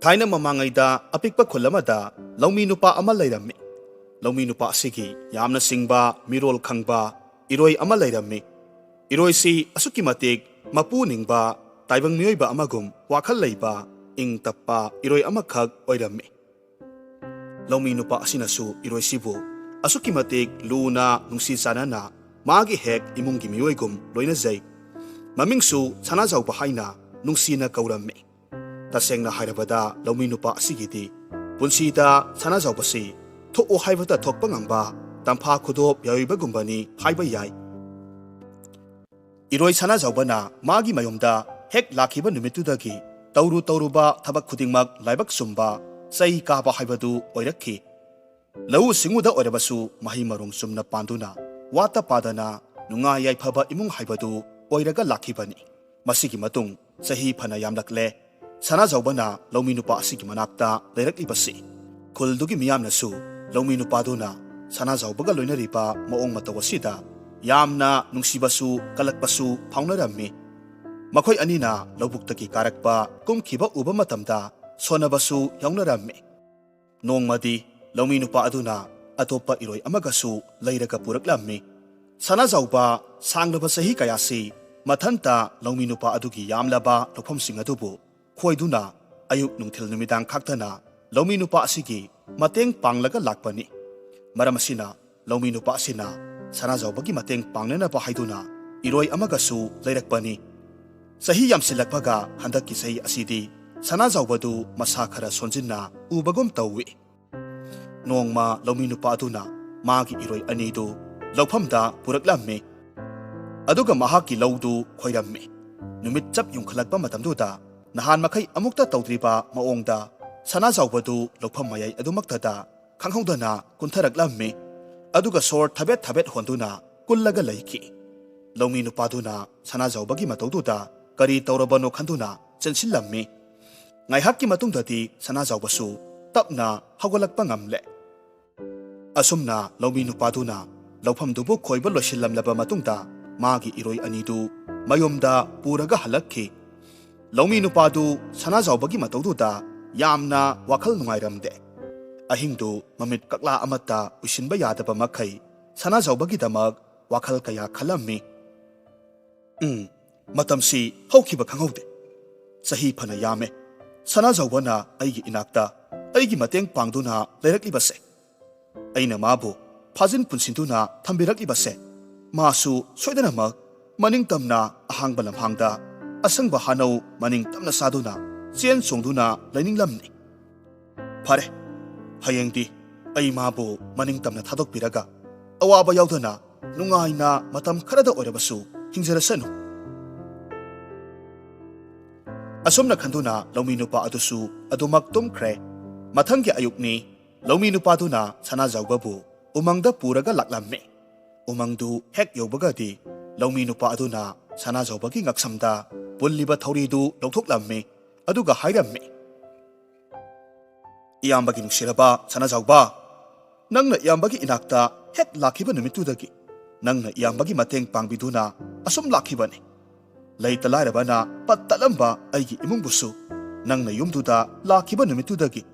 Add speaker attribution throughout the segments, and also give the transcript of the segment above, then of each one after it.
Speaker 1: Thaina mamangayda apikpa khulamada laumi nupa ama layrammi. Laumi nupa asigi yamna singba mirol khangba iroi ama layrammi. Iroi si asuki matik mapu ningba taibang miyoiba amagum wakhal layba ing tappa iroi amakhag oirammi. Laumi nupa asinasu iroi sibu asuki matik luna nungsi sanana magi hek imungi miyoigum loina zay. Mamingsu sanazawba haina nungsina kaurammi. Tasengna hairabada laumi nupa asigidi punsida sanazawbasi thoko haibata thokpa ngamba tampha khudop yawibagumbani haiba yai. Iroi sanazawbana magi mayomda hek lakhiba numitudagi tauruba thabak khudingmak laibak sumba sai kaba haibadu oirakhi. Lau singuda oirabasu mahi marung sumna panduna wata padana nunga yaifaba imung haibadu oiraga lakhibani. Masigi matung sahi phana yamlakle sanazawbana laumi nupa asigi manakta layraklibasi. Khuldugi miyamnasu laumi nupaduna sanazawbaga loinariba maong matawasida yamna nungsibasu kalakbasu phaunarammi. Makhoi anina laubuktaki karakpa kumkhiba uba matamda sonabasu yaunarammi. Nongmadi laumi nupa aduna atopa iroi amagasu layraga puraklammi. Sanazawba sanglaba sahi kayasi mathanta laumi nupa adugi yamlaba lofamsing adubu khoiduna ayuk nungthil numidang khaktana laumi nupa asigi mateng panglaga lakpani. Maram asina laumi nupa asina sanazawbagi mateng pangnana pa haiduna iroi amagasu layrakpani. Sahi yamsilakpaga handaki sahi asidi sanazawbadu masa khara sonjinna ubagum tawwi. Nongma laumi nupa aduna magi iroi anidu lawfamda puraklammi. Aduga mahaki lawdu khoirammi. Numit chap yungkhalakpa matamduda nahan makai amukta tawdriba maongda sanazawbadu lawfam mayai adumaktada khanghaudana kuntharaklammi. Aduga sor thabet honduna kullaga laiki. Laumi nupaduna sanazawbagi matawduda kari tawrabano khanduna chensillammi. Ngaihakki matungdadi sanazawbasu tapna hawgalakpa ngamle. Asumna laumi nupaduna lawfamdubu khoiba losillamlaba matungda magi iroi anidu mayomda puraga halakki. Laumi nupadu sanazawbagi matawduda yamna wakhal nungairamde. Ahingdu mamit kakla amata usinba yadaba makai sanazawbagi damak wakhal kaya khalammi. Matamsi hawkiba khanghaude. Sahi phana yame. Sanazawbana aigi inakta aigi mateng pangduna layraklibase. Aina mabu phajin punsinduna thambiraklibase. Masu soidanamak maning tamna ahangba lamhangda asangba hanau maning tamna saduna chen songduna laininglamni. Phare hayengdi ai mabu maning tamna thadokpiraga awaba yaudana nungaina matam kharada oirabasu hingjarasanu. Asomna khanduna laumi nupa adusu adumak tumkhre. Mathangi ayukni laumi nupaduna sanazawbabu umangda puraga laklammi. Umangdu hek yobagadi laumi nupa aduna sanazawbagi ngaksamda pulliba thawridu lawthoklammi aduga hairammi. Iyambagi nungsiraba sanazawba nangna iyambagi inakta hek lakhiba numitudagi nangna iyambagi mateng pangbiduna asum lakhibani. Laita lairabana pattalampa aigi imungbusu nangna yumduda lakhiba numitudagi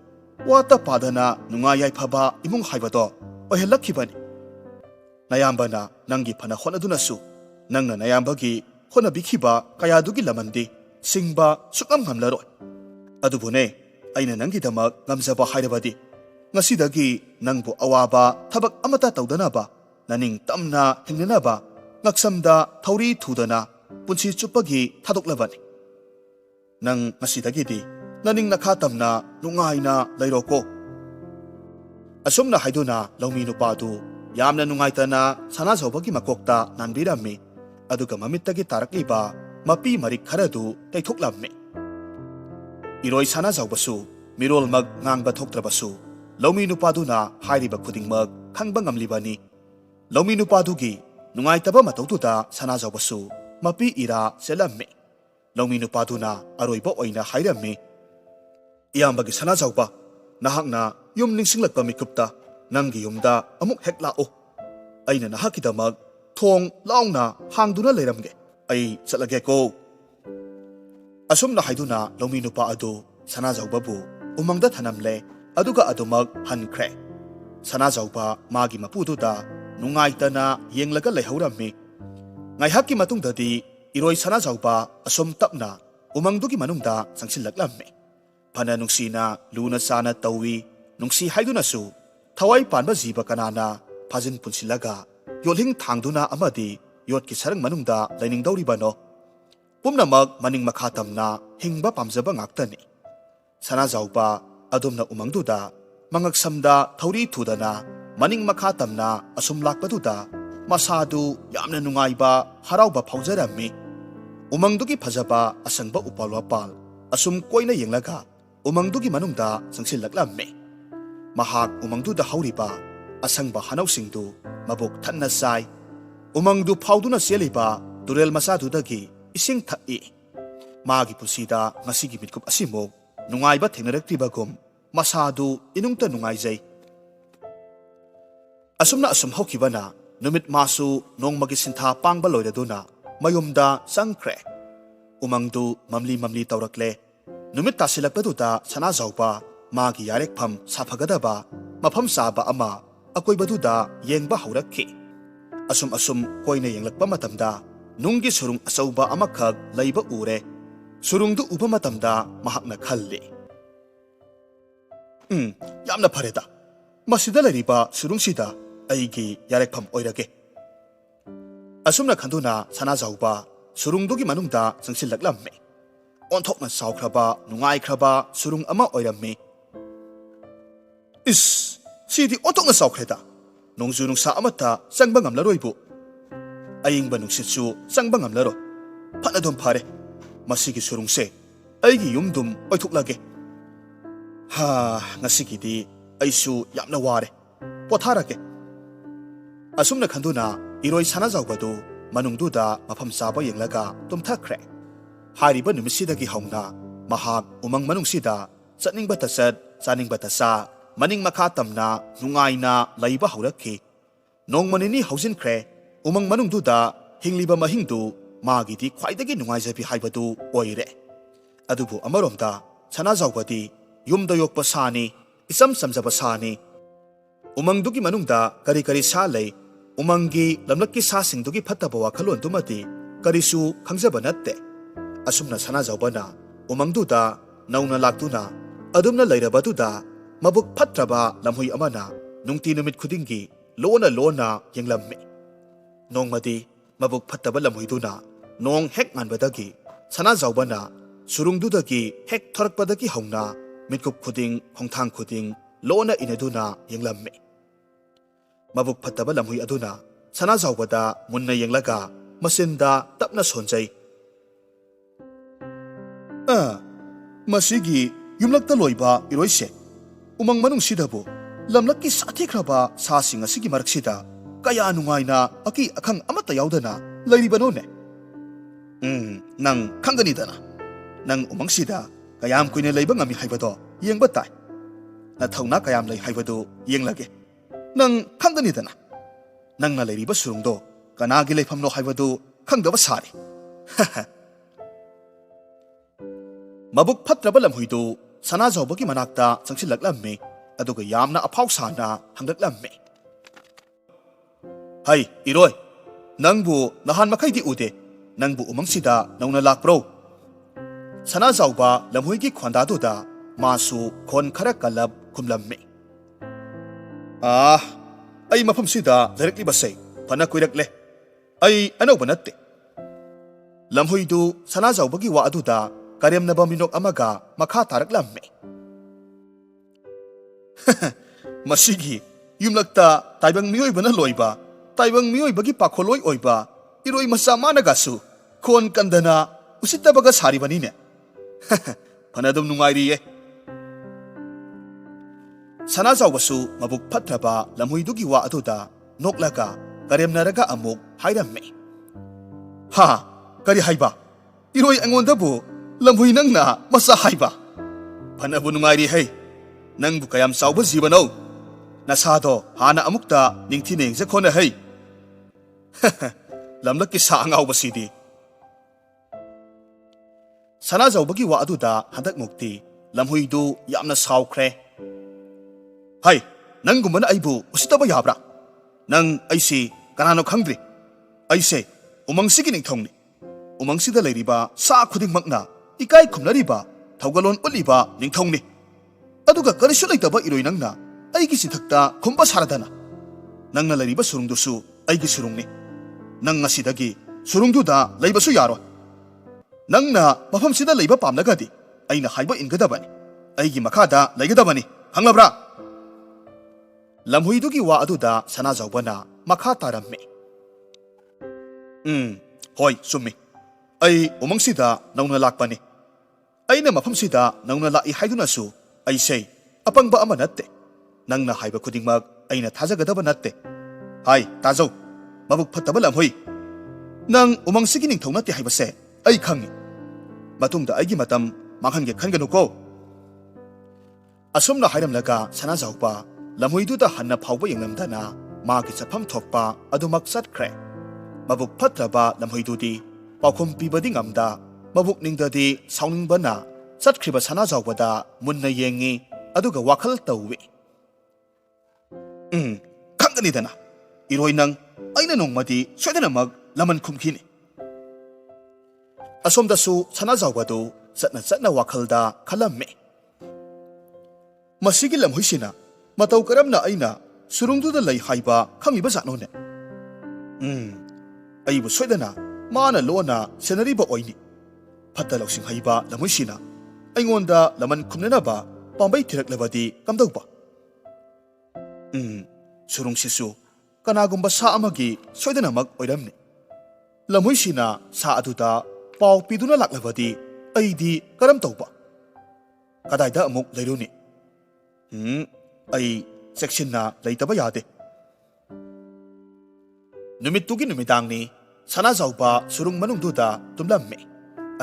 Speaker 1: wata padana nungayai phaba imung haibado ohelakkhibani. Nayambana nangi phana honadunasu nangna nayambagi honabikhiba kayadugi lamandi singba sukam ngamlaroi. Adubune aina nangi damak ngamjaba hairabadi ngasidagi nangbu awaba thabak amata tawdanaba naning tamna hingnanaba ngaksamda thawri thudana punsi chupagi thadoklabani. Nang ngasidagidi naning nakhatamna nungaina lairoko. Asumna haiduna laumi nupadu yamna nungaitana sanazawbagi makokta nanbirammi. Aduga mamittagi tarakliba mapi marik kharadu taithoklammi. Iroi sanazawbasu mirolmag ngangba thoktrabasu laumi nupaduna hairiba khudingmak khangba ngamlibani. Laumi nupadugi nungaitaba matawduda sanazawbasu mapi ira selammi. Laumi nupaduna aroiba oina hairammi. Iyambagi sanazawba nahakna yum ningsinglakpa mikupta nangi yumda amuk hek lao. Aina nahakidamak thong launa hangduna layramge. Ay chatlage ko. Asumna haiduna laumi nupa adu sanazawbabu umangda thanamle aduga adumak hankre sanajauba magi mapududa nungaitana yenglaga leihaurammi ngaihakki matungdadi iroi sanajauba asom tapna umangdugi manungda sangsilaklammi phana nungsina luna sana tawi nungsi haidunasu thawai panba jiba kanana phajin punsilaga yolhing thangduna amadi yotki sarang manungda lainingdawribano pumnamak maning makha tamna hingba pamjaba ngaktani sanajauba adumna umangduda mangaksamda thauri thudana maning makha tamna asum lakpaduda masadu yamna nungaiba harauba phaujarammi umangdugi phajaba asangba upalwapal asum koina yenglaga umangdugi manungda sangsilaklammi mahak umangduda hauriba asangba hanausingdu mabuk thanna sai umangdu phauduna seliba turel masadudagi ising thai magi pusida ngasigi mitkup asimok nungaiba thengnaraktribagum masadu inungta nungaijai asumna asum hokibana numit masu nongmagi sintha pangba loiraduna mayumda sangkre umangdu mamli taurakle numit tasilakpaduda sanajauba magi yarekpham safagadaba mafam saba ama akoibaduda yengba haurakhi asum koina yenglakpa matamda nunggi surung asauba amakhak laiba ure surungdu uba matamda mahakna khalli yamna phareda masida lariba surungsida aigi yarekpham oirage asumna khanduna sanajauba surungdugi manungda sangsilaklamme onthokna saukhraba nungaikraba surung ama oirammi is sidi onthokna saukreda nongju nungsa amata sangba ngamlaroibu ayingba nungsitsu sangba ngamlaro phana dom phare masigi surungse aigi yumdum oithuklage ha ngasigidi aisu yamna ware potharake asumna khanduna iroi sanajaubadu manungduda mafam saba yenglaga tumthakre hariba numisidagi hauna mahak umang manungsida chatningba tasat chaningba tasa maning makha tamna nungaina laiba haurakhi nongmanini hausinkhre umang manungduda hingliba mahingdu magidi khwaidagi nungaijabi haibadu oire adubu amaromda sanajaubadi yumda yokpa sani isam samjaba sani umangdugi manungda kari sa lei umangi lamlakki sa singdugi phattaba wakhalon tumati karisu khangjaba natte asumna sanajaubana umangduda nauna laktuna adumna leirabaduda mabuk phatraba lamhui amana nungti numit khudingi lona yenglamme nongmadi mabuk phattaba lamhuiduna nong hek nganbadagi sanajaubana surungdudagi hek thorakpadagi hauna mitkup khuding khongthang khuding lona inaduna yenglamme mabuk phattaba lamhui aduna sanajaubada munna yenglaga masinda tapna sonjai masigi yumlakta loiba iroise umang manung sidabu lamlakki sathikhraba sasing asigi maraksida kaya nungaina aki akhang amata yaudana lairibano ne nang khangani dana nang umang sida kayam kuine leiba ngami haibado yengba tai na thauna kayam lei haibado yenglage nang khangani dana nang na leiriba surungdo kanagi leifamno haibado khangdaba sari mabuk phatraba lamhuidu sanajauba manakta changsilaklamme aduga yamna aphau sana hanglaklamme hai iroi nangbu nahan makhaidi ude nangbu umangsida nauna lakpro sanajauba lamhuigi khwandaduda masu khon khara kalab khumlamme ai mafam sida directly basai phana kuirakle ai anauba natte lamhuidu sanajaubagi wa aduda karemnaba minok amaga makha taraklamme masigi yumlakta taibang miyoibana loiba taibang miyoibagi pakholoi oiba iroi masa managasu khon kandana usittabaga saribani ne phanadum nungairiye sanajaubasu mabuk phatraba lamhuidugi wa aduda noklaga karemnaraga amuk hairamme ha kari haiba iroi angondabu lamhui nangna masa haiba phanabu nungairi hai nangbu kayam sauba jibano nasado hana amukta ningthineng je khona hai lamlakki sa angau basidi sanajauba wa aduda hadak mukti lamhuidu yamna saukhre. Hai, nangumana aibu usitaba yabra. Nang aisi kanano khangdri. Aise umangsi ning thongni. Umangsi da leiriba sa khuding makna ikai khumnariba thaugalon uliba ning thongni. Aduga karisu leitaba iroi nangna aigi sithakta khumba saradana. Nangna leiriba surungdusu aigi surungni. Nang asidagi surungduda leibasu yaro. Nangna mafamsida leiba pamnagadi aina haiba ingadabani. Aigi makada leigadabani. Hanglabra. Lamhuidugi wa aduda sanazawbana makha taramme. Hoi summi. Ai umangsida nauna lakpani. Aina mafamsida nauna lai haiduna su ai sei apangba ama natte. Nangna haiba khudingmak aina thajagadaba natte. Hai tajau mabuk phattaba lamhui. Nang umangsigi ning thongna te haibase ai khangi. Matungda aigi matam manghange khanganuko. Asumna hairamlaga sanazawpa lamhuiduda hanna phawba yenglamdana magi chafam thokpa adumak satkhre. Mabuk phatraba lamhuidudi paukhum pibadi ngamda mabuk ningdadi sauningbana satkhriba sanazawbada munna yengi aduga wakhal tawwi. Khanganidana iroi nang aina nongmadi soidanamak laman khumkhini. Asomdasu sanazawbadu satna wakhalda khalamme. Masigi lamhuisina matau karamna aina surungduda lei haiba khangiba zatnone. Aibu soidana mana lona senariba oini. Phatta loksing haiba lamhuisina aingonda laman khumnanaba pambai thiraklabadi kamdauba. Surungsisu kanagumba sa amagi soidanamak oiramni. Lamhuisina sa aduda pau piduna laklabadi aidi karam tauba. Kadaida amuk leiruni. Ai sekshinna leitaba yade. Numitugi numidangni sanazawba surung manungduda tumlamme.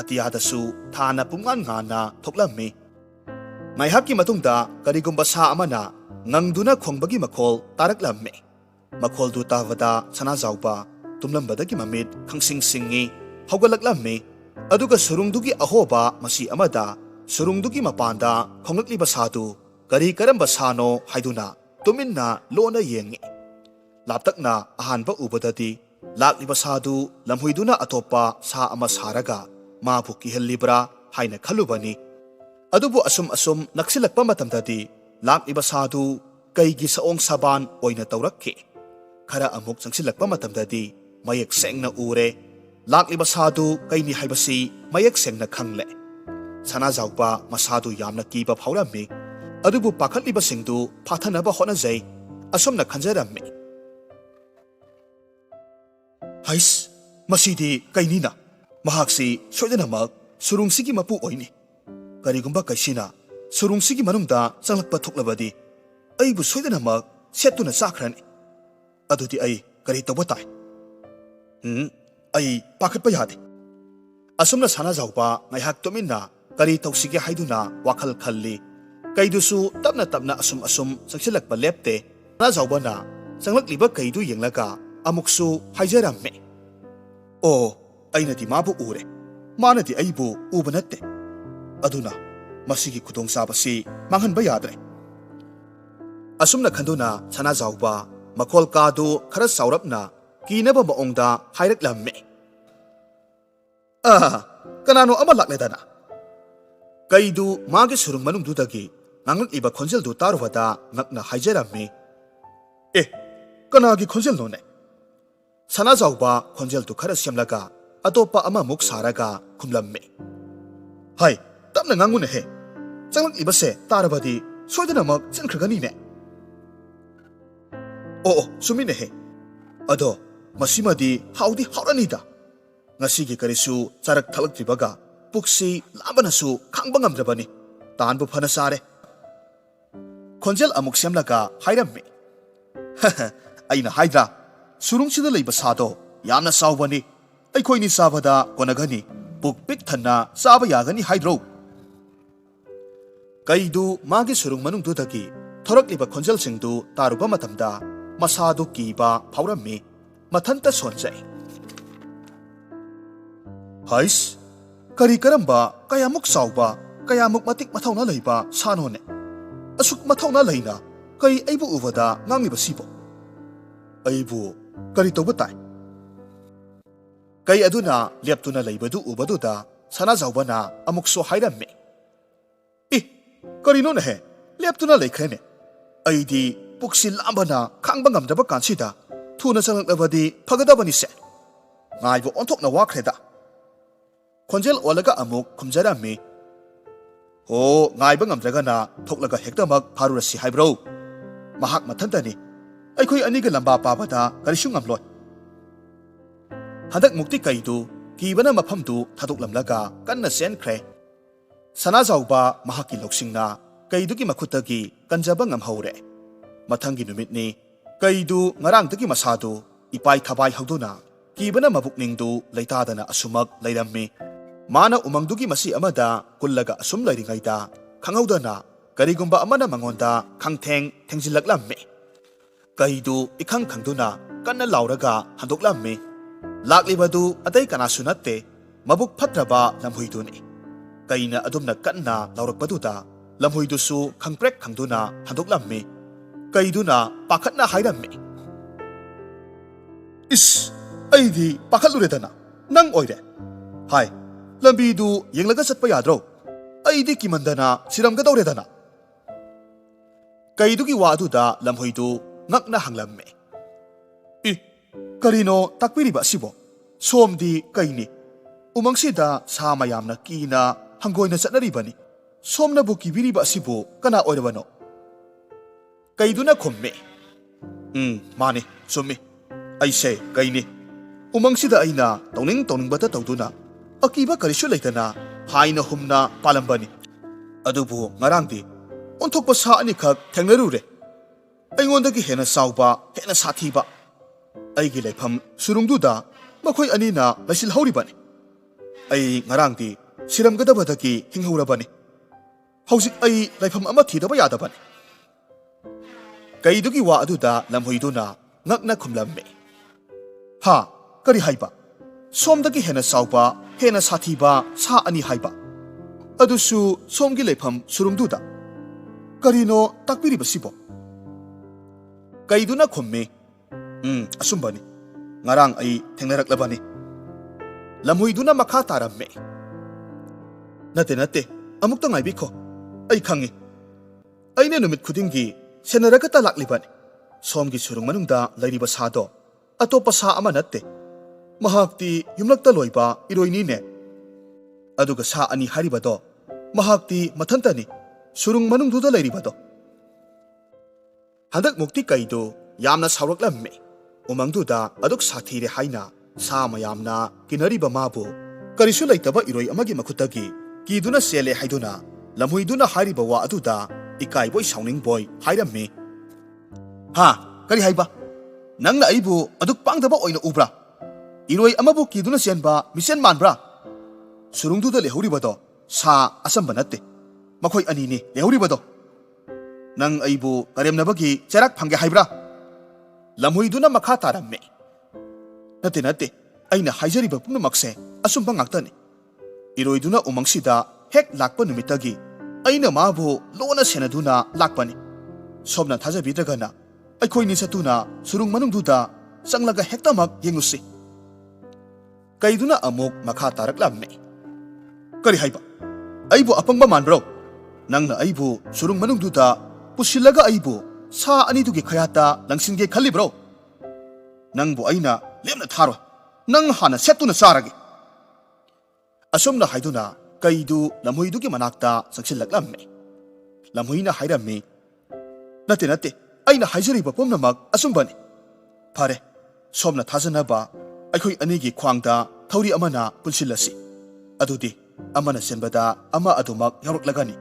Speaker 1: Atiyadasu thana pungan ngana thoklamme. Ngaihakki matungda karigumba sa amana ngangduna khongbagi makhol taraklamme. Makholdu tawada sanazawba tumlambadagi mamit khangsing singi haugalaklamme. Aduga surungdugi ahoba masi amada surungdugi mapanda khonglakliba sadu kari karamba sano haiduna tuminna lona yengi. Laptakna ahanba ubadadi lakliba sadu lamhuiduna atopa sa ama saraga mabu kihalibra haina khalubani. Adubu asum naksilakpa matamdadi lakliba sadu kaigi saong saban oina tawrakki. Khara amuk sangsilakpa matamdadi mayak sengna ure. Lakliba sadu kaini haibasi mayak sengna khangle. Sanazawpa masadu yamna kiba phaurammi. Adubu pakhatliba singdu phathanaba honajai asomna khanjarammi. Hais masidi kainina mahaksi soidanamak surungsigi mapu oini. Karigumba kaisina surungsigi manungda changlakpa thoklabadi aibu soidanamak settuna chakhrani. Adudi ai kari tawba tai. Ai pakhatpa yade. Asomna sanazawpa ngaihak tuminna kari tawsige haiduna wakhal khalli. Kaidusu tapna asum sangsilakpa lepte sanazawbana changlakliba kaidu yenglaga amuksu haijaramme. Oh, ainadi mabu ure. Manadi aibu uba natte. Aduna masigi khudong sabasi manghanba yadre. Asumna khanduna sanazawba makhol kadu khara saurapna kinaba maongda hairaklamme. Kanano ama lakledana. Kaidu magi surung manungdudagi nganglakiba khonjeldu tarwada ngakna haijaramme. Kanagi khonjel none. Sanazawba khonjel tu khara semlaga atopa ama muk saraga khumlamme. Hai tapna ngangune he. Changlakliba se tarabadi soidanamak chinkhraganine ne. Sumine he. Ado masimadi haudi hauranida. Ngasigi karisu charak thalaktribaga puksi labanasu khangba ngamdrabani. Tanbu phana sare. Khonjel amuk semlaga hairamme. Aina haidra surungsida leiba sado yamna sawbani. Aikhoini sabada konagani puk pik thanna saba yagani haidro. Kaidu magi surung manungdudagi thorakliba khonjel singdu taruba matamda masadu kiba phaurammi mathanta sonjai. Hais kari karamba kayamuk sawba ꯀꯌꯥꯃꯨꯛ ꯃꯇꯤꯛ ꯃꯊꯧꯅꯥ ꯂꯩꯕ ꯁꯥꯅꯣꯅꯦ ꯑꯁꯨꯛ ꯃꯊꯧꯅꯥ ꯂꯩꯅ ꯀꯔꯤ ꯑꯩꯕꯨ ꯎꯕꯗ ꯉꯥꯡꯂꯤꯕꯁꯤꯕꯣ ꯑꯩꯕꯨ ꯀꯔꯤ ꯇꯧꯕ ꯇꯥꯏ ꯀꯩ ꯑꯗꯨꯅ ꯂꯦꯞꯇꯨꯅ ꯂꯩꯕꯗꯨ ꯎꯕꯗꯨꯗ ꯁꯅꯥꯖꯥꯎꯕꯅ ꯑꯃꯨꯛꯁꯨ ꯍꯥꯏꯔꯝꯃꯤ ꯀꯔꯤꯅꯣꯅꯦꯍꯦ ꯂꯦꯞꯇꯨꯅ ꯂꯩꯈ꯭ꯔꯦꯅꯦ ꯑꯩꯗꯤ ꯄꯨꯛꯁꯤ ꯂꯥꯝꯕꯅ ꯈꯥꯡꯕ ꯉꯝꯗꯕ ꯀꯥꯟꯁꯤꯗ ꯊꯨꯅ ꯆꯪꯂꯛꯂꯕꯗꯤ ꯐꯒꯗꯕꯅꯤꯁꯦ ꯉꯥꯏꯕ ꯑꯣꯟꯊꯣꯛꯅ ꯋꯥꯈ꯭ꯔꯦꯗ ꯈꯣꯟꯖꯦꯜ ꯑꯣꯜꯂꯒ ꯑꯃꯨꯛ ꯈꯨꯝꯖꯔꯝꯃꯤ ꯑꯣ ꯉꯥꯏꯕ ꯉꯝꯗ꯭ꯔꯒꯅ ꯊꯣꯛꯂꯒ ꯍꯦꯛꯇꯃꯛ ꯐꯥꯔꯨꯔꯁꯤ ꯍꯥꯏꯕ꯭ꯔꯣ ꯃꯍꯥꯛ ꯃꯊꯟꯇꯅꯤ ꯑꯩꯈꯣꯏ ꯑꯅꯤꯒ ꯂꯝꯕꯥ ꯄꯥꯕꯗ ꯀꯔꯤꯁꯨ ꯉꯝꯂꯣꯏ ꯍꯟꯗꯛ ꯃꯨꯛꯇꯤ ꯀꯩꯗꯨ ꯀꯤꯕꯅ ꯃꯐꯝꯗꯨ ꯊꯥꯗꯣꯛꯂꯝꯂꯒ ꯀꯟꯅ ꯆꯦꯟꯈ꯭ꯔꯦ ꯁꯅꯥꯖꯥꯎꯕ ꯃꯍꯥꯛꯀꯤ ꯂꯧꯁꯤꯡꯅ ꯀꯩꯗꯨꯒꯤ ꯃꯈꯨꯠꯇꯒꯤ ꯀꯟꯖꯕ ꯉꯝꯍꯧꯔꯦ ꯃꯊꯪꯒꯤ ꯅꯨꯃꯤꯠꯅꯤ ꯀꯩꯗꯨ ꯉꯔꯥꯡꯗꯒꯤ ꯃꯁꯥꯗꯨ ꯏꯄꯥꯏ ꯊꯕꯥꯏ ꯍꯧꯗꯨꯅ ꯀꯤꯕꯅ ꯃꯕꯨꯛꯅꯤꯡꯗꯨ ꯂꯩꯇꯥꯗꯅ ꯑꯁꯨꯃꯛ ꯂꯩꯔꯝꯃꯤ ꯃꯥꯅ ꯎꯃꯪꯗꯨꯒꯤ ꯃꯁꯤ ꯑꯃꯗ ꯀꯨꯜꯂꯒ ꯑꯁꯨꯝ ꯂꯩꯔꯤꯉꯩꯗ ꯈꯪꯍꯧꯗꯅ ꯀꯔꯤꯒꯨꯝꯕ ꯑꯃꯅ ꯃꯉꯣꯟꯗ ꯈꯪꯊꯦꯡ ꯊꯦꯡꯖꯤꯜꯂꯛꯂꯝꯃꯤ ꯀꯩꯗꯨ ꯏꯈꯪ ꯈꯪꯗꯨꯅ ꯀꯟꯅ ꯂꯥꯎꯔꯒ ꯍꯟꯗꯣꯛꯂꯝꯃꯤ ꯂꯥꯛꯂꯤꯕꯗꯨ ꯑꯇꯩ ꯀꯅꯥꯁꯨ ꯅꯠꯇꯦ ꯃꯕꯨꯛ ꯐꯠꯇ꯭ꯔꯕ ꯂꯝꯍꯨꯏꯗꯨꯅꯤ ꯀꯩꯅ ꯑꯗꯨꯝꯅ ꯀꯟꯅ ꯂꯥꯎꯔꯛꯄꯗꯨꯗ ꯂꯝꯍꯨꯏꯗꯨꯁꯨ ꯈꯪꯄ꯭ꯔꯦꯛ ꯈꯪꯗꯨꯅ ꯍꯟꯗꯣꯛꯂꯝꯃꯤ ꯀꯩꯗꯨꯅ ꯄꯥꯈꯠꯅ ꯍꯥꯏꯔꯝꯃꯤ ꯏꯁ ꯑꯩꯗꯤ ꯄꯥꯈꯠꯂꯨꯔꯦꯗꯅ ꯅꯪ ꯑꯣꯏꯔꯦ ꯍꯥꯏ ꯂꯝꯕꯤꯗꯨ ꯌꯦꯡꯂꯒ ꯆꯠꯄ ꯌꯥꯗ꯭ꯔꯣ ꯑꯩꯗꯤ ꯀꯤꯃꯟꯗꯅ ꯁꯤꯔꯝꯒꯗꯧꯔꯦꯗꯅ ꯀꯩꯗꯨꯒꯤ ꯋꯥ ꯑꯗꯨꯗ ꯂꯝꯍꯨꯏꯗꯨ ꯉꯛꯅ ꯍꯪꯂꯝꯃꯤ ꯀꯔꯤꯅꯣ ꯇꯥꯛꯄꯤꯔꯤꯕ ꯑꯁꯤꯕꯣ ꯁꯣꯝꯗꯤ ꯀꯩꯅꯤ ꯎꯃꯪꯁꯤꯗ ꯁꯥ ꯃꯌꯥꯝꯅ ꯀꯤꯅ ꯍꯪꯒꯣꯏꯅ ꯆꯠꯅꯔꯤꯕꯅꯤ ꯁꯣꯝꯅꯕꯨ ꯀꯤꯕꯤꯔꯤꯕ ꯑꯁꯤꯕꯨ ꯀꯅꯥ ꯑꯣꯏꯔꯕꯅꯣ ꯀꯩꯗꯨꯅ ꯈꯨꯝꯃꯤ ꯃꯥꯅꯤ ꯆꯨꯝꯃꯤ ꯑꯩꯁꯦ ꯀꯩꯅꯤ ꯎꯃꯪꯁꯤꯗ ꯑꯩꯅ ꯇꯧꯅꯤꯡꯕꯇ ꯇꯧꯗꯨꯅ ꯑꯀꯤꯕ ꯀꯔꯤꯁꯨ ꯂꯩꯇꯅ ꯍꯥꯏꯅ ꯍꯨꯝꯅ ꯄꯥꯜꯂꯝꯕꯅꯤ ꯑꯗꯨꯕꯨ ꯉꯔꯥꯡꯗꯤ ꯑꯣꯟꯊꯣꯛꯄ ꯁꯥ ꯑꯅꯤꯈꯛ ꯊꯦꯡꯅꯔꯨꯔꯦ ꯑꯩꯉꯣꯟꯗꯒꯤ ꯍꯦꯟꯅ ꯆꯥꯎꯕ ꯍꯦꯟꯅ ꯁꯥꯊꯤꯕ ꯑꯩꯒꯤ ꯂꯩꯐꯝ ꯁꯨꯔꯨꯡꯗꯨꯗ ꯃꯈꯣꯏ ꯑꯅꯤꯅ ꯂꯩꯁꯤꯜꯍꯧꯔꯤꯕꯅꯤ ꯑꯩ ꯉꯔꯥꯡꯗꯤ ꯁꯤꯔꯝꯒꯗꯕꯗꯒꯤ ꯍꯤꯡꯍꯧꯔꯕꯅꯤ ꯍꯧꯖꯤꯛ ꯑꯩ ꯂꯩꯐꯝ ꯑꯃ ꯊꯤꯗꯕ ꯌꯥꯗꯕꯅꯤ ꯀꯩꯗꯨꯒꯤ ꯋꯥ ꯑꯗꯨꯗ ꯂꯝꯍꯨꯏꯗꯨꯅ ꯉꯛꯅ ꯈꯨꯝꯂꯝꯃꯤ ꯍꯥ ꯀꯔꯤ ꯍꯥꯏꯕ ꯁꯣꯝꯗꯒꯤ ꯍꯦꯟꯅ ꯆꯥꯎꯕ ꯍꯦꯟꯅ ꯁꯥꯊꯤꯕ ꯁꯥ ꯑꯅꯤ ꯍꯥꯏꯕ ꯑꯗꯨꯁꯨ ꯁꯣꯝꯒꯤ ꯂꯩꯐꯝ ꯁꯨꯔꯨꯡꯗꯨꯗ ꯀꯔꯤꯅꯣ ꯇꯥꯛꯄꯤꯔꯤꯕꯁꯤꯕꯣ ꯀꯩꯗꯨꯅ ꯈꯨꯝꯃꯤ ꯑꯁꯨꯝꯕꯅꯤ ꯉꯔꯥꯡ ꯑꯩ ꯊꯦꯡꯅꯔꯛꯂꯕꯅꯤ ꯂꯝꯍꯨꯏꯗꯨꯅ ꯃꯈꯥ ꯇꯥꯔꯝꯃꯤ ꯅꯠꯇꯦ ꯑꯃꯨꯛꯇ ꯉꯥꯏꯕꯤꯈꯣ ꯑꯩ ꯈꯪꯉꯤ ꯑꯩꯅ ꯅꯨꯃꯤꯠ ꯈꯨꯗꯤꯡꯒꯤ ꯁꯦꯟꯅꯔꯒꯇ ꯂꯥꯛꯂꯤꯕꯅꯤ ꯁꯣꯝꯒꯤ ꯁꯨꯔꯨꯡ ꯃꯅꯨꯡꯗ ꯂꯩꯔꯤꯕ ꯁꯥꯗꯣ ꯑꯇꯣꯞꯄ ꯁꯥ ꯑꯃ ꯅꯠꯇꯦ ꯃꯍꯥꯛꯇꯤ ꯌꯨꯝꯂꯛꯇ ꯂꯣꯏꯕ ꯏꯔꯣꯏꯅꯤꯅꯦ ꯑꯗꯨꯒ ꯁꯥ ꯑꯅꯤ ꯍꯥꯏꯔꯤꯕꯗꯣ ꯃꯍꯥꯛꯇꯤ ꯃꯊꯟꯇꯅꯤ ꯁꯨꯔꯨꯡ ꯃꯅꯨꯡꯗꯨꯗ ꯂꯩꯔꯤꯕꯗꯣ ꯍꯟꯗꯛ ꯃꯨꯛꯇꯤ ꯀꯩꯗꯨ ꯌꯥꯝꯅ ꯁꯥꯎꯔꯛꯂꯝꯃꯤ ꯎꯃꯪꯗꯨꯗ ꯑꯗꯨꯛ ꯁꯥꯊꯤꯔꯦ ꯍꯥꯏꯅ ꯁꯥ ꯃꯌꯥꯝꯅ ꯀꯤꯅꯔꯤꯕ ꯃꯥꯕꯨ ꯀꯔꯤꯁꯨ ꯂꯩꯇꯕ ꯏꯔꯣꯏ ꯑꯃꯒꯤ ꯃꯈꯨꯠꯇꯒꯤ ꯀꯤꯗꯨꯅ ꯆꯦꯜꯂꯦ ꯍꯥꯏꯗꯨꯅ ꯂꯝꯍꯨꯏꯗꯨꯅ ꯍꯥꯏꯔꯤꯕ ꯋꯥ ꯑꯗꯨꯗ ꯏꯀꯥꯏꯕꯣꯏ ꯁꯥꯎꯅꯤꯡꯕꯣꯏ ꯍꯥꯏꯔꯝꯃꯤ ꯍꯥ ꯀꯔꯤ ꯍꯥꯏꯕ ꯅꯪꯅ ꯑꯩꯕꯨ ꯑꯗꯨꯛ ꯄꯥꯡꯗꯕ ꯑꯣꯏꯅ ꯎꯕ꯭ꯔꯥ ꯏꯔꯣꯏ ꯑꯃꯕꯨ ꯀꯤꯗꯨꯅ ꯆꯦꯟꯕ ꯃꯤꯆꯦꯟ ꯃꯥꯟꯕ꯭ꯔꯥ ꯁꯨꯔꯨꯡꯗꯨꯗ ꯂꯩꯍꯧꯔꯤꯕꯗꯣ ꯁꯥ ꯑꯆꯝꯕ ꯅꯠꯇꯦ ꯃꯈꯣꯏ ꯑꯅꯤꯅꯤ ꯂꯩꯍꯧꯔꯤꯕꯗꯣ ꯅꯪ ꯑꯩꯕꯨ ꯀꯔꯦꯝꯅꯕꯒꯤ ꯆꯩꯔꯥꯛ ꯐꯪꯒꯦ ꯍꯥꯏꯕ꯭ꯔꯥ ꯂꯝꯍꯨꯏꯗꯨꯅ ꯃꯈꯥ ꯇꯥꯔꯝꯃꯤ ꯅꯠꯇꯦ ꯑꯩꯅ ꯍꯥꯏꯖꯔꯤꯕ ꯄꯨꯝꯅꯃꯛꯁꯦ ꯑꯆꯨꯝꯕ ꯉꯥꯛꯇꯅꯤ ꯏꯔꯣꯏꯗꯨꯅ ꯎꯃꯪꯁꯤꯗ ꯍꯦꯛ ꯂꯥꯛꯄ ꯅꯨꯃꯤꯠꯇꯒꯤ ꯑꯩꯅ ꯃꯥꯕꯨ ꯂꯣꯟꯅ ꯁꯦꯟꯅꯗꯨꯅ ꯂꯥꯛꯄꯅꯤ ꯁꯣꯝꯅ ꯊꯥꯖꯕꯤꯗ꯭ꯔꯒꯅ ꯑꯩꯈꯣꯏꯅꯤ ꯆꯠꯇꯨꯅ ꯁꯨꯔꯨꯡ ꯃꯅꯨꯡꯗꯨꯗ ꯆꯪꯂꯒ ꯍꯦꯛꯇꯃꯛ ꯌꯦꯡꯉꯨꯁꯤ ꯀꯩꯗꯨꯅ ꯑꯃꯨꯛ ꯃꯈꯥ ꯇꯥꯔꯛꯂꯝꯃꯤ ꯀꯔꯤ ꯍꯥꯏꯕ ꯑꯩꯕꯨ ꯑꯄꯪꯕ ꯃꯥꯟꯕ꯭ꯔꯣ ꯅꯪꯅ ꯑꯩꯕꯨ ꯁꯨꯔꯨꯡ ꯃꯅꯨꯡꯗꯨꯗ ꯄꯨꯁꯤꯜꯂꯒ ꯑꯩꯕꯨ ꯁꯥ ꯑꯅꯤꯗꯨꯒꯤ ꯈꯌꯥꯠꯇ ꯂꯪꯁꯤꯟꯒꯦ ꯈꯜꯂꯤꯕ꯭ꯔꯣ ꯅꯪꯕꯨ ꯑꯩꯅ ꯂꯦꯝꯅ ꯊꯥꯔꯣꯏ ꯅꯪ ꯍꯥꯟꯅ ꯁꯦꯠꯇꯨꯅ ꯆꯥꯔꯒꯦ ꯑꯁꯨꯝꯅ ꯍꯥꯏꯗꯨꯅ ꯀꯩꯗꯨ ꯂꯝꯍꯨꯏꯗꯨꯒꯤ ꯃꯅꯥꯛꯇ ꯆꯪꯁꯤꯜꯂꯛꯂꯝꯃꯤ ꯂꯝꯍꯨꯏꯅ ꯍꯥꯏꯔꯝꯃꯤ ꯅꯠꯇꯦ ꯑꯩꯅ ꯍꯥꯏꯖꯔꯤꯕ ꯄꯨꯝꯅꯃꯛ ꯑꯆꯨꯝꯕꯅꯤ ꯐꯔꯦ ꯁꯣꯝꯅ ꯊꯥꯖꯅꯕ ꯑꯩꯈꯣꯏ ꯑꯅꯤꯒꯤ ꯈ꯭ꯋꯥꯡꯗ ꯊꯧꯔꯤ ꯑꯃꯅ ꯄꯨꯟꯁꯤꯜꯂꯁꯤ ꯑꯗꯨꯗꯤ ꯑꯃꯅ ꯆꯦꯟꯕꯗ ꯑꯃ ꯑꯗꯨꯃꯛ ꯌꯥꯎꯔꯛꯂꯒꯅꯤ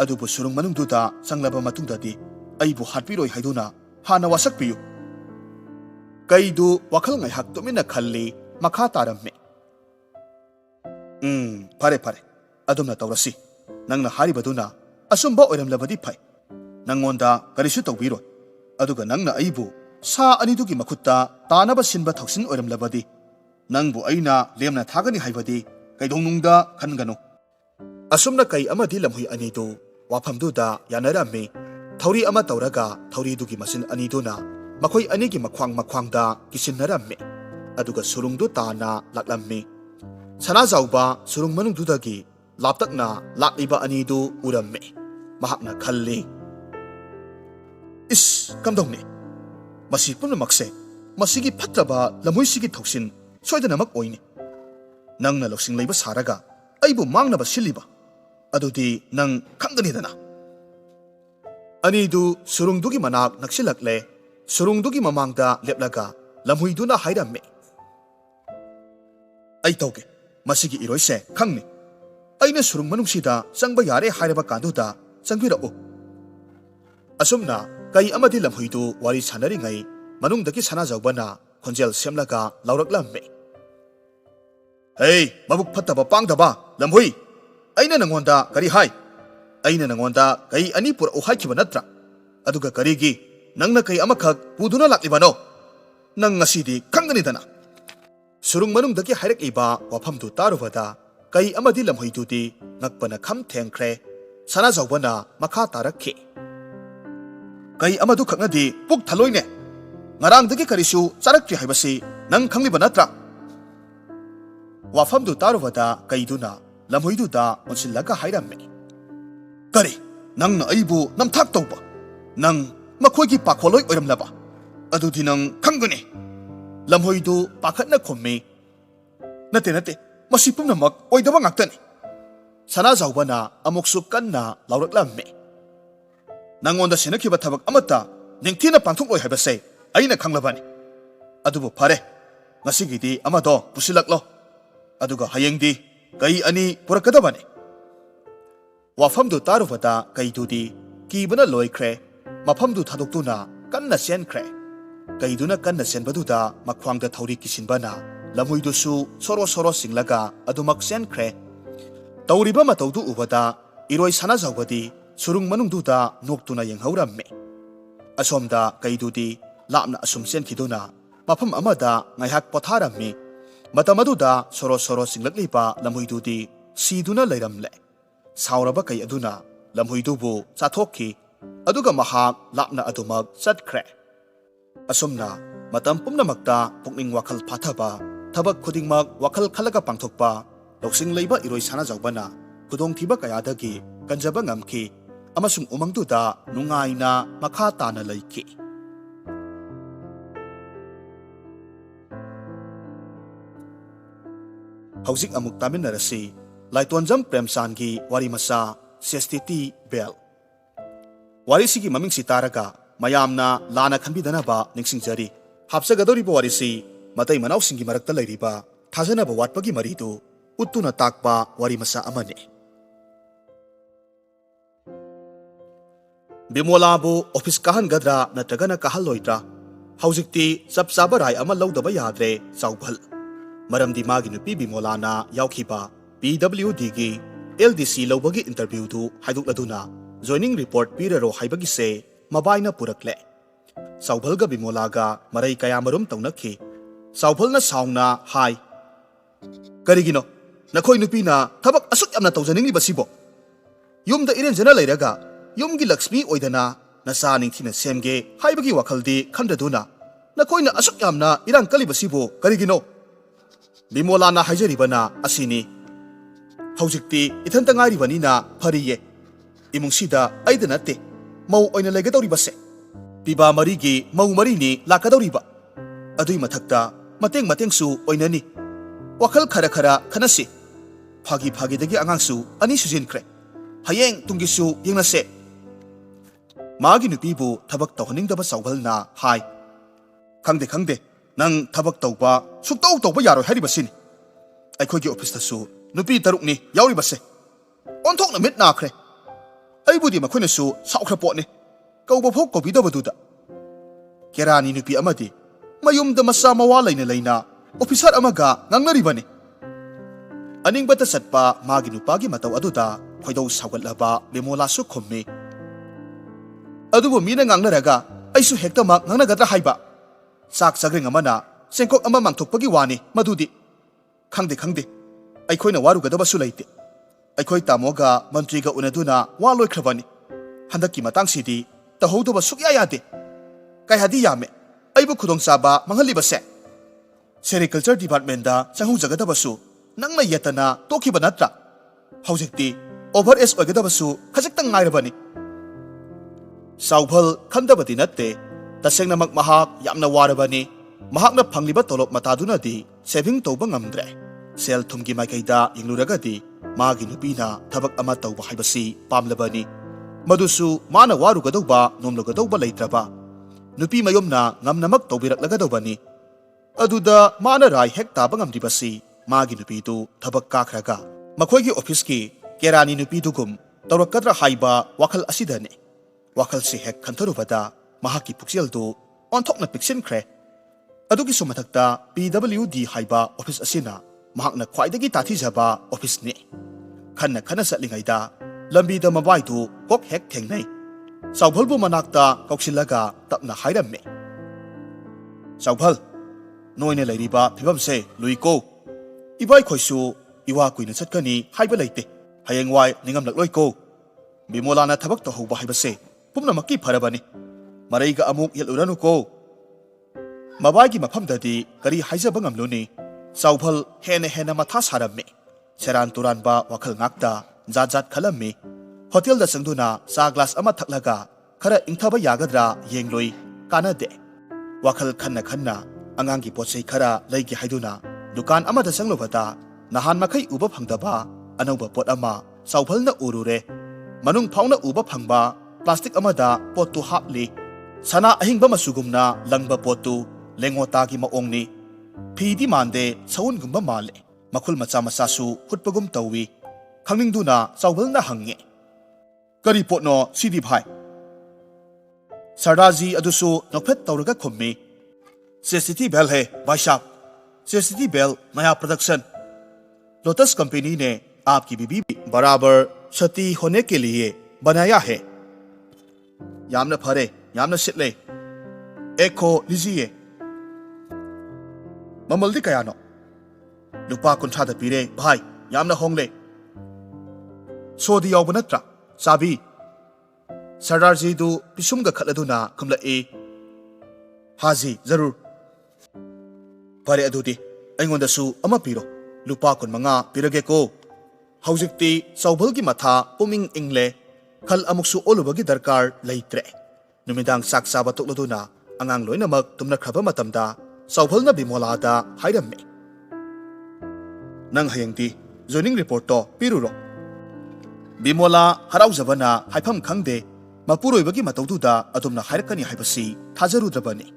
Speaker 1: ꯑꯗꯨꯕꯨ ꯁꯨꯔꯨꯡ ꯃꯅꯨꯡꯗꯨꯗ ꯆꯪꯂꯕ ꯃꯇꯨꯡꯗꯗꯤ ꯑꯩꯕꯨ ꯍꯥꯠꯄꯤꯔꯣꯏ ꯍꯥꯏꯗꯨꯅ ꯍꯥꯟꯅ ꯋꯥꯁꯛꯄꯤꯌꯨ ꯀꯩꯗꯨ ꯋꯥꯈꯜ ꯉꯥꯏꯍꯥꯛ ꯇꯨꯃꯤꯟꯅ ꯈꯜꯂꯤ ꯃꯈꯥ ꯇꯥꯔꯝꯃꯤ ꯐꯔꯦ ꯑꯗꯨꯝꯅ ꯇꯧꯔꯁꯤ ꯅꯪꯅ ꯍꯥꯏꯔꯤꯕꯗꯨꯅ ꯑꯆꯨꯝꯕ ꯑꯣꯏꯔꯝꯂꯕꯗꯤ ꯐꯩ ꯅꯪꯉꯣꯟꯗ ꯀꯔꯤꯁꯨ ꯇꯧꯕꯤꯔꯣꯏ ꯑꯗꯨꯒ ꯅꯪꯅ ꯑꯩꯕꯨ ꯁꯥ ꯑꯅꯤꯗꯨꯒꯤ ꯃꯈꯨꯠꯇ ꯇꯥꯅꯕ ꯁꯤꯟꯕ ꯊꯧꯁꯤꯟ ꯑꯣꯏꯔꯝꯂꯕꯗꯤ ꯅꯪꯕꯨ ꯑꯩꯅ ꯂꯦꯝꯅ ꯊꯥꯒꯅꯤ ꯍꯥꯏꯕꯗꯤ ꯀꯩꯗꯧꯅꯨꯡꯗ ꯈꯟꯒꯅꯨ Asumna kai amadi lamhui anidu wafamduda yanarami thori ama tauraga thori dugi masin aniduna makhoi anigi makhwangda kisinnarammi aduga surungdu tana laklammi sana jauba surung manungdudagi laptakna lakliba anidu urammi mahakna khalli is kamdongni masi punamakse masigi phatraba lamuisigi thoksin soidanamak oini nangna loksing leiba saraga aibu mangnaba siliba adudi nang khanganidana anidu surungdugi manak naksilakle surungdugi mamangda leplaga lamhuiduna hairamme ai tauge masigi iroise khangni aina surung manungsida changba yare hairaba kanduda changbirao asumna kai amadi lamhuidu wari sanari ngai manungdagi sana jawbana khonjel semlaga lauраklamme hey mabuk phattaba pangdaba lamhui aina nangonda kari hai aina nangonda kai ani pura uhai kiba natra aduga karigi nangna kai amakhak puduna laklibano nang ngasidi khangani dana surung manungdagi hairak iba wafamdu tarubada kai amadi lamhuidudi ngakpana kham thengkhre sana jawbana makha tarakhi kai amadu khangadi puk thaloine ngarangdagi karisu charakti haibasi nang khangliba natra wafamdu tarubada kaiduna lamhuiduda onsillaga hairamme kari nangna aibu namthak tawba nang makhoigi pakholoi oiramlaba adudi nang khangani lamhoidu pakhatna khommi nate masi pumnamak oidaba ngaktani sana jawbana amoksu kanna lauraklamme nangonda senakhiba thabak amata ningthina pangthok oi haibase aina khanglabani adubu phare ngasigidi amado pusilaklo aduga hayengdi kai ani purakadabani wafamdu tarubada kaidudi kibana loikhre mafamdu thadokduna kanna senkhre kaiduna kanna senbaduda makhwangda thori kisinbana lamhuidusu soro singlaga adumak senkhre tawriba matawdu ubada iroi sana jawbadi surung manungduda noktuna yenghauramme asomda kaidudi lapna asum senkhiduna mafam amada ngaihak potharammi matamaduda soro singlakliba lamhuidudi siduna leiramle sauraba kai aduna lamhuidubu chathokhi aduga mahak lapna adumak chatkhre asumna matam pumnamakta pukning wakhal phathaba thabak khudingmak wakhal khalaga pangthokpa loksing leiba iroi sana jawbana khudong thiba kayadagi kanjaba ngamki amasung umangduda nungaina makha tana leiki hauzik amuk taminarasi Laitonjam Premsangi wari masa Sestiti Bell warisi gi maming sitaraga mayamna lana khanbidanaba ningsingjari hapsagadoriba warisi matai manau singi marakta leiriba thajanaba watpagi maridu uttuna takpa wari masa amane Bimolabu office kahan gadra natragana kahal loitra haujikti chapchaba rai ama laudaba yadre chawbhal maramdi magi nupi Bimolana yaukhiba PWD gi LDC lobagi interview du haidukladuna joining report piraro haibagi se mabaina purakle Saubhalga Bimolaga marai kayamarum taunakhi Saubhalna saungna hai karigino nakhoi nupina thabak asuk yamna tawjaningi basibo yumda irenjana leiraga yumgi lakshmi oidana nasa ningthina semge haibagi wakhaldi khamdaduna nakhoina asuk yamna irang kali basibo karigino Bimolana haijaribana asini haujikti ithanta ngairibanina phariye imungsida aida natte mau oina legadoribase piba marigi mau marini lakadoriba adui mathakta mateng su oinani wakhal khara khanasi phagi dagi angangsu ani sujinkre hayeng tungisu yengnase magi nupibu thabak tawhaningdaba sawgalna hai khangde nang thabak tawba suktaw yaro haribasini aikhogi office tasu nupi tarukni yauribase onthokna mit nakhre aibudi makhoinasu saukhra potni kawba phok kobidabaduda kerani nupi amadi mayumda masa mawa leina officer amaga ngangnaribani aningbata satpa magi nupagi mataw aduda khoidau sawgatlaba Bimolasu khommi adubu mina ngangnaraga aisu hektama ngangnagadra haiba sak sagring amana sengkok ama mangthokpagi wani madudi khangde aikhoina warugadaba su leite ꯑꯩꯈꯣꯏ ꯇꯥꯃꯣꯒ ꯃꯟꯇ꯭ꯔꯤꯒ ꯎꯅꯗꯨꯅ ꯋꯥ ꯂꯣꯏꯈ꯭ꯔꯕꯅꯤ ꯍꯟꯗꯛꯀꯤ ꯃꯇꯥꯡꯁꯤꯗꯤ ꯇꯧꯍꯧꯗꯕ ꯁꯨꯛꯌꯥ ꯌꯥꯗꯦ ꯀꯌꯥꯗꯤ ꯌꯥꯝꯃꯦ ꯑꯩꯕꯨ ꯈꯨꯗꯣꯡꯆꯥꯕ ꯃꯥꯡꯍꯜꯂꯤꯕꯁꯦ ꯁꯦꯔꯤꯀꯜꯆꯔ ꯗꯤꯄꯥꯔꯠꯃꯦꯟꯗ ꯆꯪꯍꯧꯖꯒꯗꯕꯁꯨ ꯅꯪꯅ ꯌꯦꯠꯇꯅ ꯇꯣꯛꯈꯤꯕ ꯅꯠꯇ꯭ꯔꯥ ꯍꯧꯖꯤꯛꯇꯤ ꯑꯣꯚꯔ ꯑꯦꯖ ꯑꯣꯏꯒꯗꯕꯁꯨ ꯈꯖꯤꯛꯇꯪ ꯉꯥꯏꯔꯕꯅꯤ ꯆꯥꯎꯚꯜ ꯈꯪꯗꯕꯗꯤ ꯅꯠꯇꯦ ꯇꯁꯦꯡꯅꯃꯛ ꯃꯍꯥꯛ ꯌꯥꯝꯅ ꯋꯥꯔꯕꯅꯤ ꯃꯍꯥꯛꯅ ꯐꯪꯂꯤꯕ ꯇꯣꯂꯣꯞ ꯃꯇꯥꯗꯨꯅꯗꯤ ꯁꯦꯚꯤꯡ ꯇꯧꯕ ꯉꯝꯗ꯭ꯔꯦ ꯁꯦꯜ ꯊꯨꯝꯒꯤ ꯃꯥꯏꯀꯩꯗ ꯌꯦꯡꯂꯨꯔꯒꯗꯤ ꯃꯥꯒꯤ ꯅꯨꯄꯤꯅ ꯊꯕꯛ ꯑꯃ ꯇꯧꯕ ꯍꯥꯏꯕꯁꯤ ꯄꯥꯝꯂꯕꯅꯤ ꯃꯗꯨꯁꯨ ꯃꯥꯅ ꯋꯥꯔꯨꯒꯗꯧꯕ ꯅꯣꯝꯂꯨꯒꯗꯧꯕ ꯂꯩꯇ꯭ꯔꯕ ꯅꯨꯄꯤ ꯃꯌꯨꯝꯅ ꯉꯝꯅꯃꯛ ꯇꯧꯕꯤꯔꯛꯂꯒꯗꯧꯕꯅꯤ ꯑꯗꯨꯗ ꯃꯥꯅ ꯔꯥꯏ ꯍꯦꯛ ꯇꯥꯕ ꯉꯝꯗ꯭ꯔꯤꯕꯁꯤ ꯃꯥꯒꯤ ꯅꯨꯄꯤꯗꯨ ꯊꯕꯛ ꯀꯥꯈ꯭ꯔꯒ ꯃꯈꯣꯏꯒꯤ ꯑꯣꯐꯤꯁꯀꯤ ꯀꯦꯔꯥꯅꯤ ꯅꯨꯄꯤꯗꯨꯒꯨꯝ ꯇꯧꯔꯛꯀꯗ꯭ꯔꯥ ꯍꯥꯏꯕ ꯋꯥꯈꯜ ꯑꯁꯤꯗꯅꯤ ꯋꯥꯈꯜꯁꯤ ꯍꯦꯛ ꯈꯟꯊꯔꯨꯕꯗ ꯃꯍꯥꯛꯀꯤ ꯄꯨꯛꯆꯦꯜꯗꯨ ꯑꯣꯟꯊꯣꯛꯅ ꯄꯤꯛꯁꯤꯟꯈ꯭ꯔꯦ ꯑꯗꯨꯒꯤꯁꯨ ꯃꯊꯛꯇ PWD ꯍꯥꯏꯕ ꯑꯣꯐꯤꯁ ꯑꯁꯤꯅ ꯃꯍꯥꯛꯅ ꯈ꯭ꯋꯥꯏꯗꯒꯤ ꯇꯥꯊꯤꯖꯕ ꯑꯣꯐꯤꯁꯅꯤ ꯈꯟꯅ ꯈꯟꯅ ꯆꯠꯂꯤꯉꯩꯗ ꯂꯝꯕꯤꯗ ꯃꯕꯥꯏꯗꯨ ꯀꯣꯛ ꯍꯦꯛ ꯊꯦꯡꯅꯩ ꯆꯥꯎꯚꯜꯕꯨ ꯃꯅꯥꯛꯇ ꯀꯧꯁꯤꯜꯂꯒ ꯇꯞꯅ ꯍꯥꯏꯔꯝꯃꯤ ꯆꯥꯎꯚꯜ ꯅꯣꯏꯅ ꯂꯩꯔꯤꯕ ꯐꯤꯕꯝꯁꯦ ꯂꯨꯏꯀꯣ ꯏꯕꯥꯏꯈꯣꯏꯁꯨ ꯏꯋꯥ ꯀꯨꯏꯅ ꯆꯠꯀꯅꯤ ꯍꯥꯏꯕ ꯂꯩꯇꯦ ꯍꯌꯦꯡꯋꯥꯏ ꯅꯤꯡꯉꯝꯂꯛꯂꯣꯏꯀꯣ ꯕꯤꯃꯣꯂꯥꯅ ꯊꯕꯛ ꯇꯧꯍꯧꯕ ꯍꯥꯏꯕꯁꯦ ꯄꯨꯝꯅꯃꯛꯀꯤ ꯐꯔꯕꯅꯤ ꯃꯔꯩꯒ ꯑꯃꯨꯛ ꯌꯦꯠꯂꯨꯔꯅꯨꯀꯣ ꯃꯕꯥꯏꯒꯤ ꯃꯐꯝꯗꯗꯤ ꯀꯔꯤ ꯍꯥꯏꯖꯕ ꯉꯝꯂꯨꯅꯤ ꯆꯥꯎꯚꯜ ꯍꯦꯟꯅ ꯃꯊꯥ ꯁꯥꯔꯝꯃꯤ ꯁꯦꯔꯥꯟ ꯇꯨꯔꯥꯟꯕ ꯋꯥꯈꯜ ꯉꯥꯛꯇ ꯖꯥꯠ ꯖꯥꯠ ꯈꯜꯂꯝꯃꯤ ꯍꯣꯇꯦꯜꯗ ꯆꯪꯗꯨꯅ ꯆꯥ ꯒ꯭ꯂꯥꯁ ꯑꯃ ꯊꯛꯂꯒ ꯈꯔ ꯏꯪꯊꯕ ꯌꯥꯒꯗ꯭ꯔꯥ ꯌꯦꯡꯂꯨꯏ ꯀꯥꯟꯅꯗꯦ ꯋꯥꯈꯜ ꯈꯟꯅ ꯈꯟꯅ ꯑꯉꯥꯡꯒꯤ ꯄꯣꯠꯆꯩ ꯈꯔ ꯂꯩꯒꯦ ꯍꯥꯏꯗꯨꯅ ꯗꯨꯀꯥꯟ ꯑꯃꯗ ꯆꯪꯂꯨꯕꯗ ꯅꯍꯥꯟ ꯃꯈꯩ ꯎꯕ ꯐꯪꯗꯕ ꯑꯅꯧꯕ ꯄꯣꯠ ꯑꯃ ꯆꯥꯎꯚꯜꯅ ꯎꯔꯨꯔꯦ ꯃꯅꯨꯡ ꯐꯥꯎꯅ ꯎꯕ ꯐꯪꯕ ꯄ꯭ꯂꯥꯁꯇꯤꯛ ꯑꯃꯗ ꯄꯣꯠꯇꯨ ꯍꯥꯞꯂꯤ ꯁꯅꯥ ꯑꯍꯤꯡꯕ ꯃꯆꯨꯒꯨꯝꯅ ꯂꯪꯕ ꯄꯣꯠꯇꯨ ꯂꯦꯡꯉꯣꯇꯥꯒꯤ ꯃꯑꯣꯡꯅꯤ ꯐꯤꯗꯤ ꯃꯥꯟꯗꯦ ꯁꯎꯟꯒꯨꯝꯕ ꯃꯥꯜꯂꯦ ꯃꯈꯨꯜ ꯃꯆꯥ ꯃꯆꯥꯁꯨ ꯍꯨꯠꯄꯒꯨꯝ ꯇꯧꯏ ꯈꯪꯅꯤꯡꯗꯨꯅ ꯆꯥꯎꯚꯜꯅ ꯍꯪꯉꯦ ꯀꯔꯤ ꯄꯣꯠꯅꯣ ꯁꯤꯗꯤ ꯚꯥꯏ ꯁꯔꯗꯥꯔꯖꯤ ꯑꯗꯨꯁꯨ ꯅꯣꯛꯐꯦꯠ ꯇꯧꯔꯒ ꯈꯨꯝꯃꯤ चेसिटी बेल है भाई साहब चेसिटी बेल नया प्रोडक्शन लोटस कंपनी ने आपकी बीबी बराबर सती होने के लिए बनाया है यामना फरे यामना सिटले एको लीजिए ममल्दी कयानो लुपा कुंथादा पीरे भाई यामना होंगले सोदी यावब नत्रा चाबी सरदार जी दु पिसुमगा खलदुना खुमलए हाजी जरूर फरे अदुदी अइंगोंदसु अमा पीरो लुपा कुनमंगा पीरगेको हौजिक्ति चौभलगी मथा पुमिंग इंगले खल अमुकसु ओलुबगी दरकार लेत्रे नुमिदांग साक चाबा तोक्लदुना अंगांग लोइनमक तुमनख्रबा मतमदा चौभलना बिमोलादा हाइरम्मे नंग हयंगदी जोइनिंग रिपोर्ट तो पीरुरो बिमोला हराउजबना हाइफम खंगदे मपुरोइबगी मतौदुदा अदुमना हाइरकनी हाइबसी थाजरुद्रबनी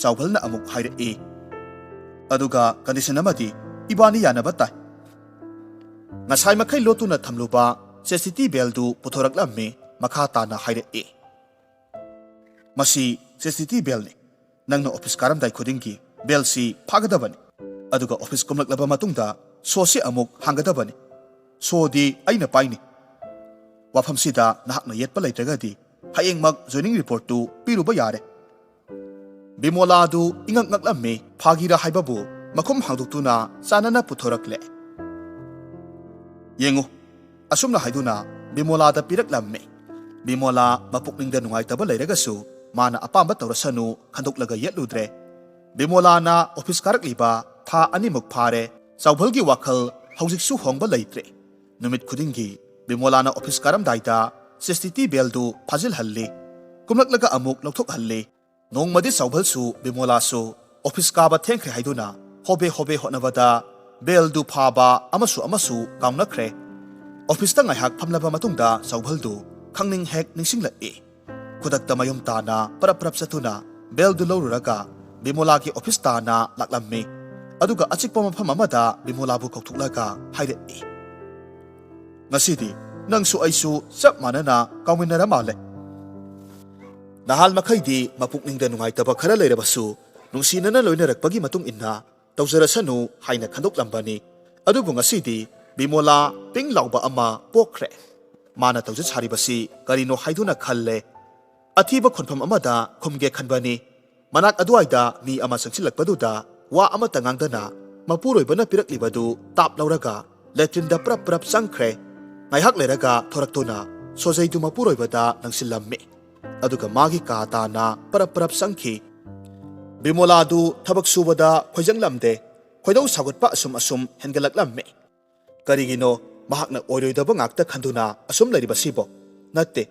Speaker 1: चौभलना अमुक हाइरए अदुगा कंडीशन अमदी इबानी यानबा ताई ngasai makai lotuna thamluba chesiti beldu puthoraqlammi makha tana haire masi chesiti belni nangna office karam dai khudingi belsi phagadabani aduga office kumlaklaba matungda sosi amuk hangadabani sodi aina paini wafam sida nahakna yetpa laitragadi hayengmak joining report tu piruba yare Bimola du ingak ngaklammi phagira haibabu makhum hangduktuna chanana puthoraqle Yengu, asumna haiduna Bimola da piraklammi Bimola mapukningda nungaitaba lairagasu mana apamba tawrasanu khandoklaga yetludre Bimola na office karakliba tha animuk phare chawbhalgi wakhal haujiksu hongba leitre numit khudingi Bimola na office karam daida CCTV beldu phajil halli kumlaklaga amuk lokthok halli nongmadi chawbhalsu Bimola su office kaba thengkhre haiduna hobe honavada beldu phaba amasu kaunakre office ta ngai hak phamlaba matungda chawbhaldu khangning hek ningsinglai khudakta mayum tana parap satuna beldu loruraga Bimola ki office tana laklammi aduga achikpa mafam amada Bimola bu kokthulaga haire ngasidi nangsu aisu chap manana kawminara male nahal makhaidi mapukningda nungaitaba khara leirabasu nungsinana loinarakpagi matung inna tawjarasanu haina khandoklambani adubu ngasidi Bimola ping lauba ama pokre mana tawjat haribasi karino haiduna khalle athiba khonpham amada khumge khanbani manak aduaida mi ama sangsilakpaduda wa ama tangangdana mapuroibana piraklibadu tap lauraga letrin da prap changkhre Ngayhak leraga thoraktuna sojaitu mapuroibada nangsilammi aduga magi ka tana parap sangki Bimoladu thabak subada khoijanglamde khoidau sagatpa asum hengalaklammi karigino mahakna oiroidaba ngakta khanduna asum lairibasibo natte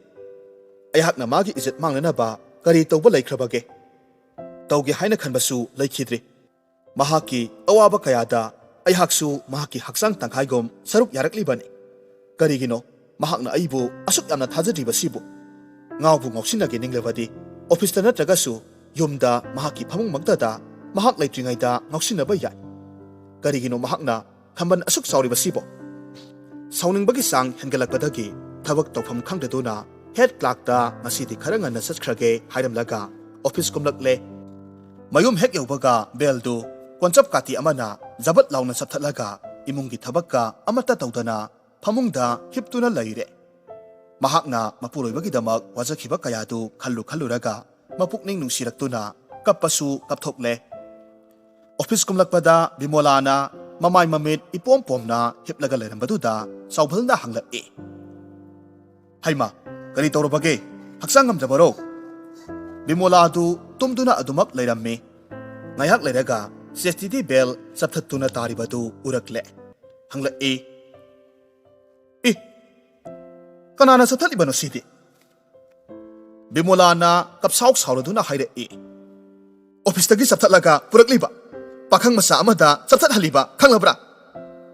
Speaker 1: ayhakna magi izat mangnanaba kari tawba laikhrabage tawge haina khanbasu laikhidri mahaki awaba kayada ayhaksu mahaki haksang tangkhaigom saruk yaraklibani karigino mahakna aibu asuk yamna thajadribasibo ngawbu ngawsinage ninglebadi office natragasu yumda mahaki phamung magdada mahak laitringaida ngawsinaba yai karigino mahakna khamban asuk sauribasibo sauningbagi sang hengalakpadagi thabak tawpham khangdaduna head clerk da ngasidi khara nganna satkrage hairamlaga office kumlakle mayum hek yaubaga beldu konchap kati amana jabat launa sapthatlaga imungi thabakka amata tawdana phamungda hiptuna laire mahakna mapuroibagi damak wajakhiba kayadu khalluraga mapukning nungsiraktuna kappasu kapthokle office kumlakpada Bimolana mamai mamit ipom-pomna hipnaga lerambaduna saubhalna hanglak haima kari tawrabage haksang ngamjabaro Bimoladu tumduna adumak leirammi ngayhak leiraga CCTV bell sapthattuna taribadu urakle hanglak kanana sapthalibano sidi Bimolana kapsauk sauraduna haire office tagi sapthatlaga purakliba pakhang masa amada sapthat haliba khanglabra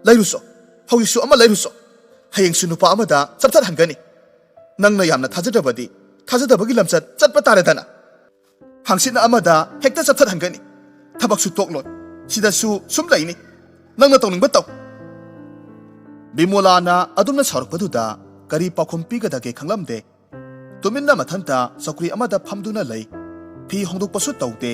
Speaker 1: lairuso hauisu ama lairuso hayeng sunupa amada sapthat hangani nangna yamna thajadabagi lamsat chatpa taredana hangsina amada hekta sapthat hangani thabaksu toklon sidasu sumlaini nangna tawningba taw Bimolana adumna saurukpaduda kari pakhum pigadage khanglamde tuminna mathanta sakri amada phamduna lei phi hongdokpasu tawde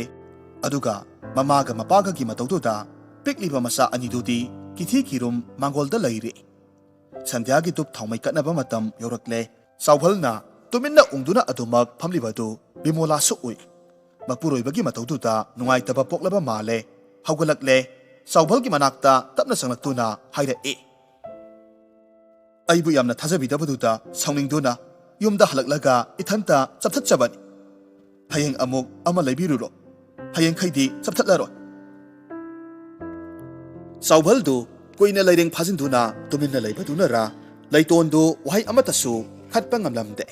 Speaker 1: aduga mamaga mapaga gi matawduda pikliba masa anidudi kithi kirum mangolda lairi sandhya gi tup thaumai katnaba matam yorakle saubhalna tuminna ungduna adumak phamlibadu Bimola su ui mapuroibagi matawduda nungaitaba poklaba male haugalakle saubhalgi manakta tapna sanglaktuna haira aibu yamna thajabidabaduda sauningduna yumda halaklaga ithanta chapthatchabani hayeng amuk ama laibiruro hayeng khaidi chapthatlaro saubhaldu koina laireng phajinduna tuminna laibaduna ra laitondu wahai amatasu khatpa ngamlamde